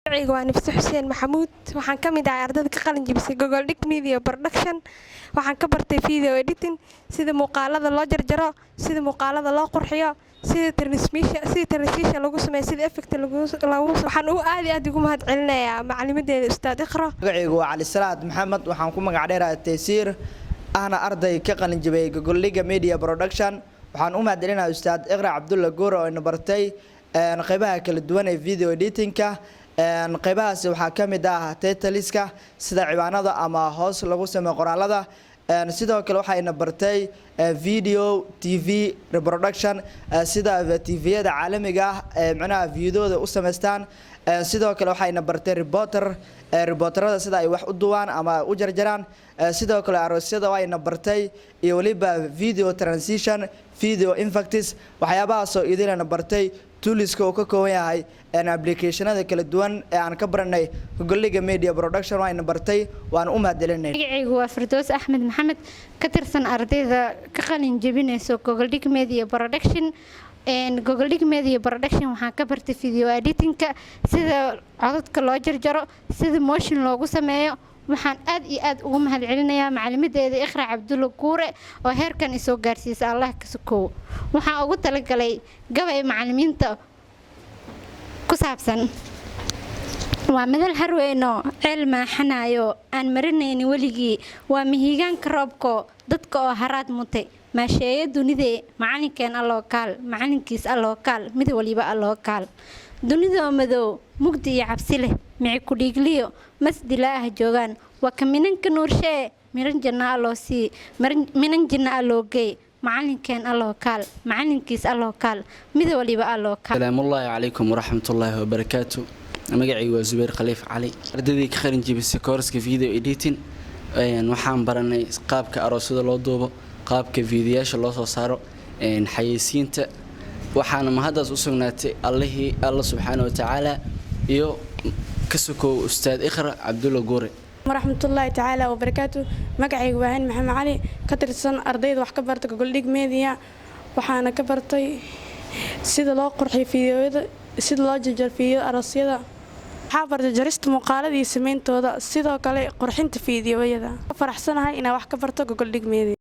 magacayga waa Nafsi Xuseen Maxamuud waxaan ka mid ahay ardayda ka qalin jabisay Gogoldhic Media Production waxaan ka bartay video editing sida muuqaalada loo jarjaro sida muuqaalada loo qurxiyo sida transmission lagu sameeyo sida effect lagu waxaan aad ugu mahadcelinayaa macallimadeeda Ustaad Iqra magacayga waa Cali Salaad Maxamed waxaan ku magac dheerahay Taysiir ahna arday ka qalin jabay Gogoldhic Media Production waxaan u mahadcelinayaa Ustaad Iqra Cabdulla Goor oo ina bartay qaybaha kala duwan ee video editing-ka qaybahaas waxaa ka mid ah title-iska sida ciwaanada ama hoos lagu sameeyo qoraalada sidoo kale waxa ina bartay video TV reproduction sida TV-yada caalamiga ah macnaha videoda u sameystaan sidoo kale waxa ina bartay reporterada sida ay wax u duwaan ama u jarjaraan sidoo kale aroosyada waa ina bartay iyo waliba video transition video effects waxyaabahaas oo idinna bartay tooliska oo ka kooban yahay applicationada kala duwan ee aan ka baranay Gogoldhic Media Production waa ina bartay waan u mahadcelinay magacaygu waa Firdaws Axmed Maxamed ka tirsan ardayda ka qalin jabinayso Gogoldhic Media Production Gogoldhic Media Production waxaan ka bartay video editing-ka sida codadka loo jarjaro sida motion loogu sameeyo waxaan aad iyo aad ugu mahadcelinayaa macallimadeeda Iqra Cabdulla Goor oo heerkan isoo gaarsiisay Allah ka soo waxaan ugu talagalay gabay macallimiinta ku saabsan waa madal harweyno cilma xanaayo aan marinayni waligii waa mihigaanka roobko dadka oo haraad mutay maasheeyo dunidee macallinkeen alloo kaal macallinkiis alloo kaal mid waliba alloo kaal dunidoo madow mugdi iyo cabsi leh mici ku dhiigliyo masdila ah joogaan waa ka minanka nuurshee miran janna alloo sii minan jinna alloo gey macallinkeen alloo kaal macallinkiis alloo kaal mid waliba alloo kaal salaamullaahi calaykum waraxmatullaahi wabarakaatu magacaygu waa Zubayr Khaliif Cali ardaydii ka qalin jabisay course-ka video editing waxaan baranay qaabka aroosyada loo duubo qaabka fiidiyoyaasha loo soo saaro xayeysiinta waxaana mahadaas u sugnaatay Allah subxaanahu wa ta'ala iyo ka sokow Ustaad Iqra Cabdulla Goor warahmatullaahi ta'ala wa barakaatu magacaygu waa Maxamed Cali ka tirsan ardayda wax ka bartay Gogoldhic Media waxaana ka bartay sida loo qurxiyo fiidiyoyada sida loo jarjaro fiidiyo aroosyada waxaan bartay jarista muuqaalada iyo sameeyntooda sidoo kale qurxinta fiidiyoyada faraxsanahay inaan wax ka barto Gogoldhic Media